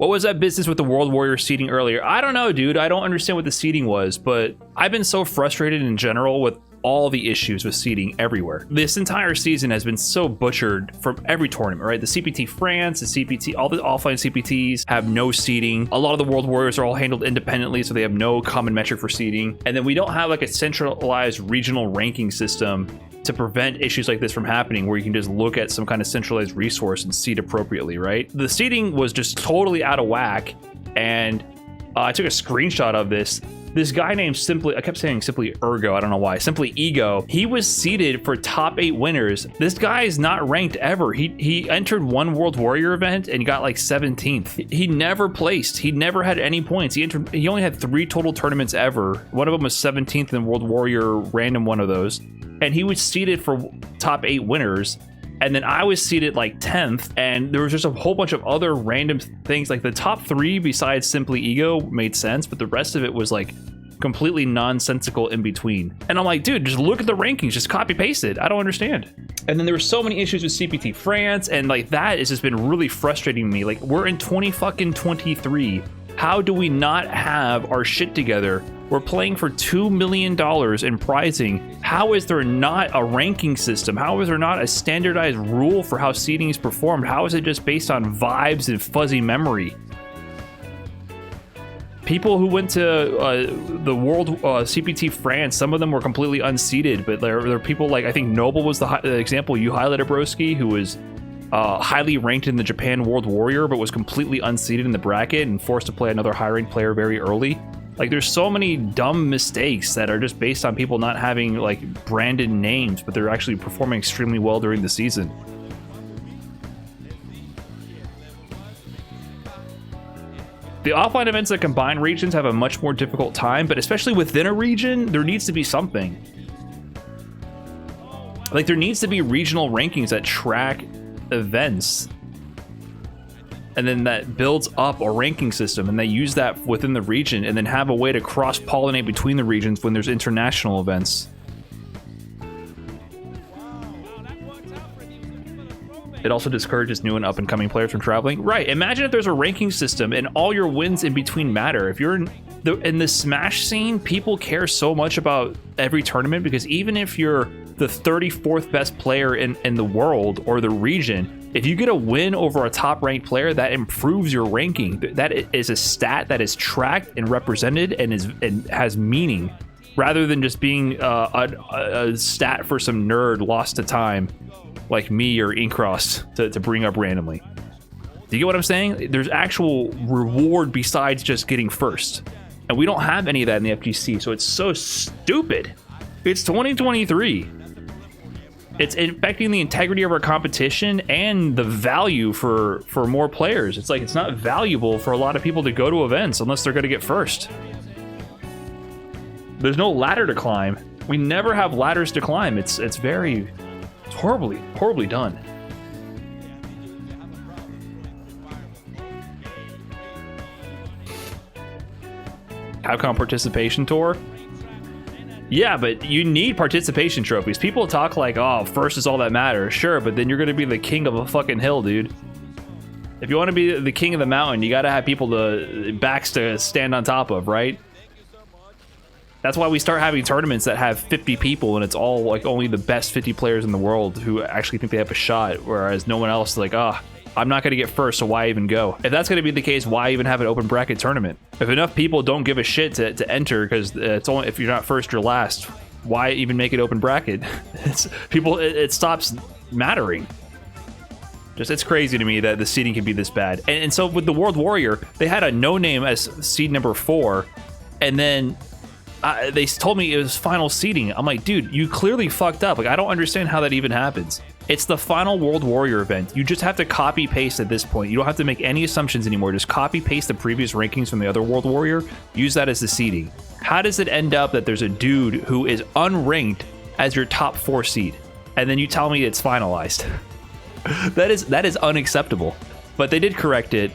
What was that business with the World Warrior seeding earlier? I don't know, dude. I don't understand what the seeding was, but I've been so frustrated in general with all the issues with seeding everywhere. This entire season has been so butchered from every tournament, right? The CPT France, the CPT, all the offline CPTs have no seeding. A lot of the World Warriors are all handled independently, so they have no common metric for seeding. And then we don't have like a centralized regional ranking system to prevent issues like this from happening, where you can just look at some kind of centralized resource and seed appropriately, right? The seeding was just totally out of whack, and I took a screenshot of this. This guy named I kept saying Simply Ergo, I don't know why, Simply Ego, he was seeded for top 8 winners. This guy is not ranked ever. He entered one World Warrior event and got like 17th. He never placed. He never had any points. He only had 3 total tournaments ever. One of them was 17th in World Warrior random one of those. And he was seeded for top 8 winners. And then I was seeded like 10th, and there was just a whole bunch of other random things. Like the top 3 besides Simply Ego made sense, but the rest of it was like completely nonsensical in between. And I'm like, dude, just look at the rankings, just copy paste it. I don't understand. And then there were so many issues with CPT France, and like that has just been really frustrating me. Like, we're in 2023. How do we not have our shit together? We're playing for $2 million in prizing. How is there not a ranking system? How is there not a standardized rule for how seeding is performed? How is it just based on vibes and fuzzy memory? People who went to the World CPT France, some of them were completely unseeded, but there are people like, I think Noble was the example you highlighted, Broski, who was highly ranked in the Japan World Warrior, but was completely unseeded in the bracket and forced to play another high-ranked player very early. Like, there's so many dumb mistakes that are just based on people not having like branded names, but they're actually performing extremely well during the season. The offline events that combine regions have a much more difficult time, but especially within a region, there needs to be something. Like, there needs to be regional rankings that track events, and then that builds up a ranking system, and they use that within the region, and then have a way to cross-pollinate between the regions when there's international events. It also discourages new and up-and-coming players from traveling. Right, imagine if there's a ranking system and all your wins in between matter. If you're in the Smash scene, people care so much about every tournament, because even if you're the 34th best player in the world or the region, if you get a win over a top-ranked player, that improves your ranking. That is a stat that is tracked and represented and has meaning, rather than just being a stat for some nerd lost to time like me or Inkross to bring up randomly. Do you get what I'm saying? There's actual reward besides just getting first. And we don't have any of that in the FGC, so it's so stupid. It's 2023. It's affecting the integrity of our competition and the value for more players. It's like, it's not valuable for a lot of people to go to events unless they're going to get first. There's no ladder to climb. We never have ladders to climb. It's horribly done. Capcom Participation Tour? Yeah, but you need participation trophies. People talk like, oh, first is all that matters. Sure, but then you're going to be the king of a fucking hill, dude. If you want to be the king of the mountain, you got to have people backs to stand on top of, right? That's why we start having tournaments that have 50 people, and it's all like only the best 50 players in the world who actually think they have a shot, whereas no one else is like, I'm not going to get first, so why even go? If that's going to be the case, why even have an open bracket tournament? If enough people don't give a shit to enter, because it's only if you're not first, you're last, why even make it open bracket? It stops mattering. It's crazy to me that the seeding can be this bad. And so with the World Warrior, they had a no name as seed number 4, and then they told me it was final seeding. I'm like, dude, you clearly fucked up. Like, I don't understand how that even happens. It's the final World Warrior event. You just have to copy paste at this point. You don't have to make any assumptions anymore. Just copy paste the previous rankings from the other World Warrior. Use that as the seeding. How does it end up that there's a dude who is unranked as your top 4 seed, and then you tell me it's finalized? That is unacceptable. But they did correct it.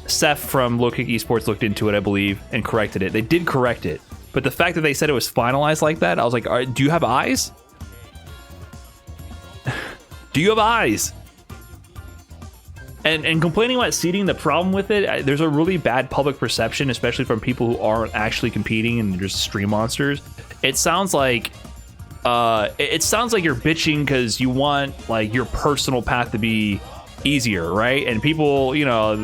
Seth from Low Kick Esports looked into it, I believe, and corrected it. They did correct it. But the fact that they said it was finalized like that, I was like, all right, do you have eyes? Do you have eyes? And complaining about seeding, the problem with it, there's a really bad public perception, especially from people who aren't actually competing and they're just stream monsters. It sounds like you're bitching because you want like your personal path to be easier, right? And people, you know,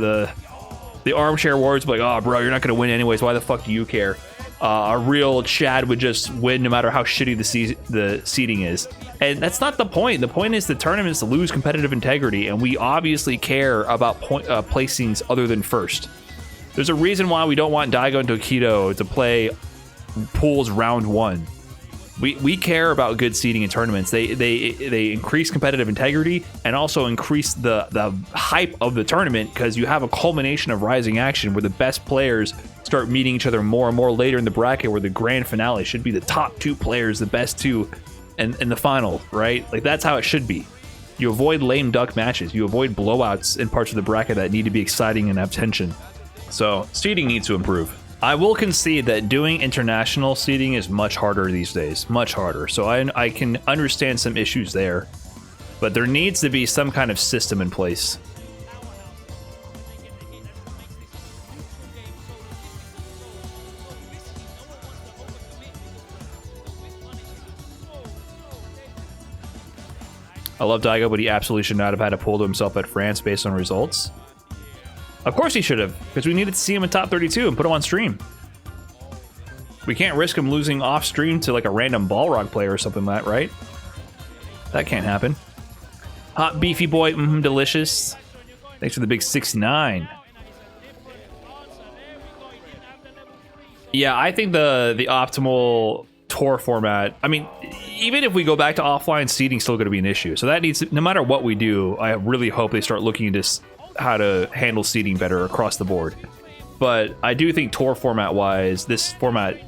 the armchair warriors be like, oh bro, you're not gonna win anyways, why the fuck do you care? A real Chad would just win no matter how shitty the seeding is. And that's not the point. The point is the tournaments lose competitive integrity, and we obviously care about placings other than first. There's a reason why we don't want Daigo and Tokido to play pools round 1. We care about good seeding in tournaments. They increase competitive integrity and also increase the hype of the tournament, because you have a culmination of rising action where the best players start meeting each other more and more later in the bracket, where the grand finale should be the top 2 players, the best 2 in the final, right? Like that's how it should be. You avoid lame duck matches. You avoid blowouts in parts of the bracket that need to be exciting and have tension. So seeding needs to improve. I will concede that doing international seeding is much harder these days, much harder. So I can understand some issues there, but there needs to be some kind of system in place. I love Daigo, but he absolutely should not have had a pull to himself at France based on results. Of course he should have, because we needed to see him in top 32 and put him on stream. We can't risk him losing off stream to like a random Balrog player or something like that, right? That can't happen. Hot beefy boy, delicious. Thanks for the big 69. Yeah, I think the optimal tour format, I mean, even if we go back to offline, seeding's still going to be an issue. So that needs, no matter what we do, I really hope they start looking into how to handle seeding better across the board. But I do think tour format wise, this format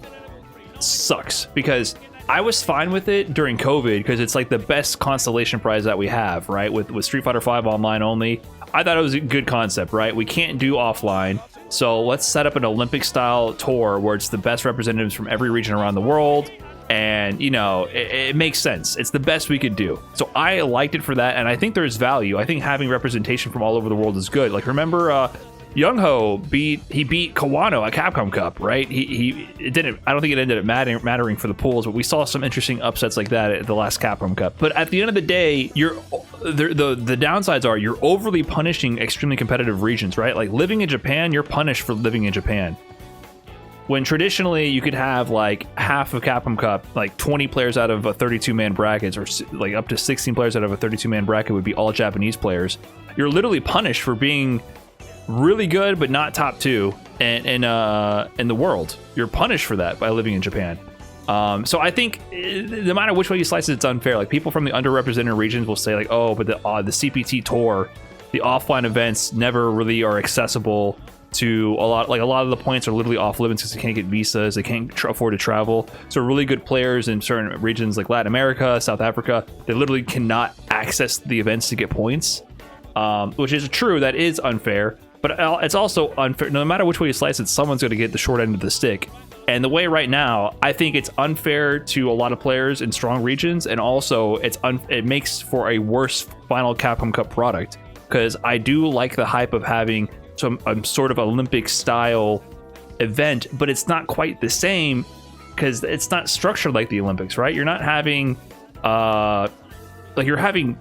sucks, because I was fine with it during COVID because it's like the best constellation prize that we have, right? With Street Fighter V online only. I thought it was a good concept, right? We can't do offline, so let's set up an Olympic style tour where it's the best representatives from every region around the world. And you know, it makes sense. It's the best we could do. So I liked it for that, and I think there's value. I think having representation from all over the world is good. Like, remember Young-Ho beat Kawano at Capcom Cup, right? It didn't, I don't think it ended up mattering for the pools, but we saw some interesting upsets like that at the last Capcom Cup. But at the end of the day, the downsides are you're overly punishing extremely competitive regions, right? Like living in Japan, you're punished for living in Japan. When traditionally you could have like half of Capcom Cup, like 20 players out of a 32-man bracket, or like up to 16 players out of a 32-man bracket would be all Japanese players. You're literally punished for being really good but not top 2 in the world. You're punished for that by living in Japan. So I think no matter which way you slice it, it's unfair. Like people from the underrepresented regions will say like, oh, but the CPT tour, the offline events never really are accessible to a lot of the points are literally off limits because they can't get visas, they can't afford to travel. So really good players in certain regions like Latin America, South Africa, they literally cannot access the events to get points, which is true. That is unfair, but it's also unfair. No matter which way you slice it, someone's going to get the short end of the stick. And the way right now, I think it's unfair to a lot of players in strong regions, and also it makes for a worse final Capcom Cup product, because I do like the hype of having some sort of Olympic style event, but it's not quite the same because it's not structured like the Olympics, right? You're not having you're having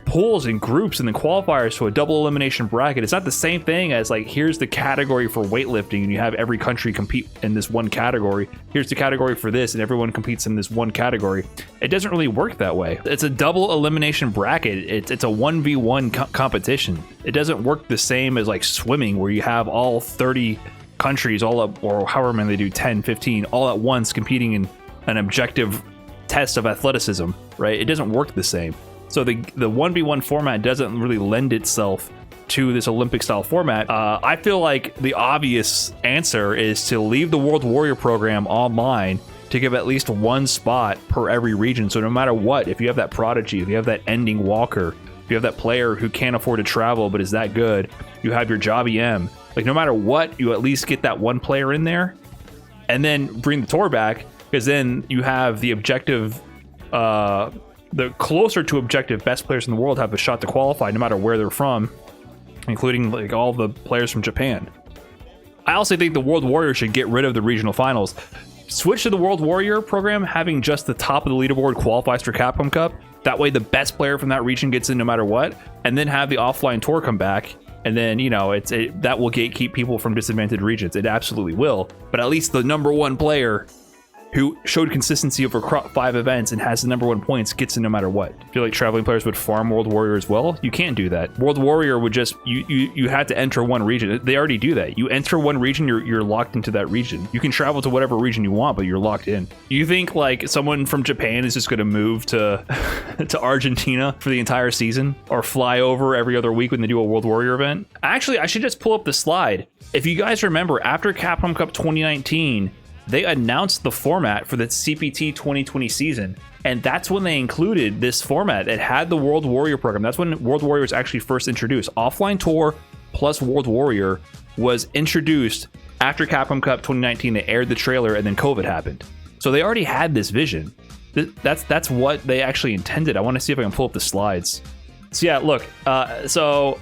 pools and groups and then qualifiers to a double elimination bracket. It's not the same thing as like, here's the category for weightlifting and you have every country compete in this one category. Here's the category for this and everyone competes in this one category. It doesn't really work that way. It's a double elimination bracket. It's a 1v1 competition. It doesn't work the same as like swimming, where you have all 30 countries all up, or however many they do, 10, 15, all at once competing in an objective test of athleticism, right? It doesn't work the same. So the 1v1 format doesn't really lend itself to this Olympic style format. I feel like the obvious answer is to leave the World Warrior program online to give at least one spot per every region. So no matter what, if you have that prodigy, if you have that ending walker, if you have that player who can't afford to travel but is that good, you have your job EM. Like no matter what, you at least get that one player in there, and then bring the tour back, because then you have the objective, the closer to objective best players in the world have a shot to qualify no matter where they're from. including like all the players from Japan. I also think the World Warrior should get rid of the regional finals. Switch to the World Warrior program, having just the top of the leaderboard qualifies for Capcom Cup. That way the best player from that region gets in no matter what, and then have the offline tour come back. And then, you know, that will gatekeep people from disadvantaged regions. It absolutely will. But at least the #1 player who showed consistency over 5 events and has the #1 points gets in no matter what. I feel like traveling players would farm World Warrior as well. You can't do that. World Warrior would just, you had to enter one region. They already do that. You enter one region, you're locked into that region. You can travel to whatever region you want, but you're locked in. You think like someone from Japan is just going to move to to Argentina for the entire season, or fly over every other week when they do a World Warrior event? Actually, I should just pull up the slide. If you guys remember, after Capcom Cup 2019, they announced the format for the CPT 2020 season, and that's when they included this format. It had the World Warrior program. That's when World Warrior was actually first introduced. Offline Tour plus World Warrior was introduced after Capcom Cup 2019. They aired the trailer, and then COVID happened. So they already had this vision. That's what they actually intended. I want to see if I can pull up the slides. So yeah, look. So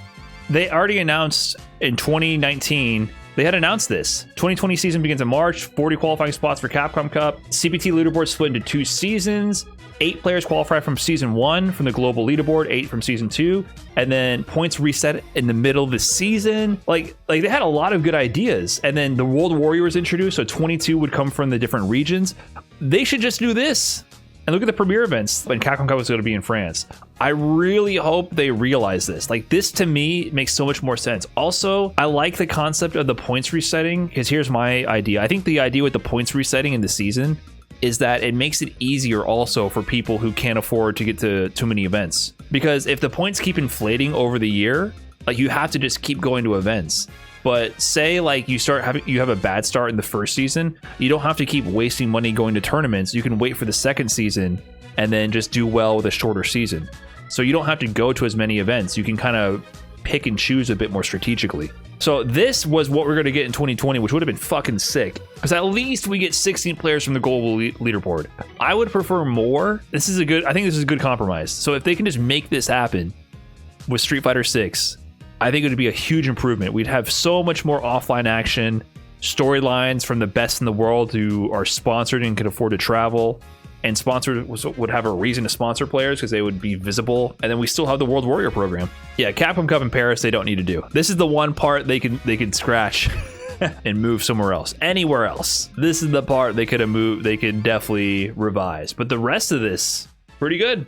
they already announced in 2019. They had announced this. 2020 season begins in March, 40 qualifying spots for Capcom Cup. CPT leaderboard split into 2 seasons. 8 players qualify from season 1 from the global leaderboard, 8 from season 2, and then points reset in the middle of the season. Like they had a lot of good ideas. And then the World Warrior was introduced, so 22 would come from the different regions. They should just do this. And look at the premiere events when Capcom Cup was going to be in France. I really hope they realize this. Like, this to me makes so much more sense. Also, I like the concept of the points resetting, because here's my idea. I think the idea with the points resetting in the season is that it makes it easier also for people who can't afford to get to too many events. Because if the points keep inflating over the year, like, you have to just keep going to events. But say like you have a bad start in the first season, you don't have to keep wasting money going to tournaments. You can wait for the second season and then just do well with a shorter season. So you don't have to go to as many events. You can kind of pick and choose a bit more strategically. So this was what we're going to get in 2020, which would have been fucking sick, because at least we get 16 players from the global leaderboard. I would prefer more. I think this is a good compromise. So if they can just make this happen with Street Fighter 6, I think it would be a huge improvement. We'd have so much more offline action, storylines from the best in the world who are sponsored and can afford to travel, and sponsors would have a reason to sponsor players because they would be visible. And then we still have the World Warrior program. Yeah, Capcom Cup in Paris, they don't need to do. This is the one part they can scratch and move somewhere else. Anywhere else, this is the part they could have moved. They could definitely revise. But the rest of this, pretty good.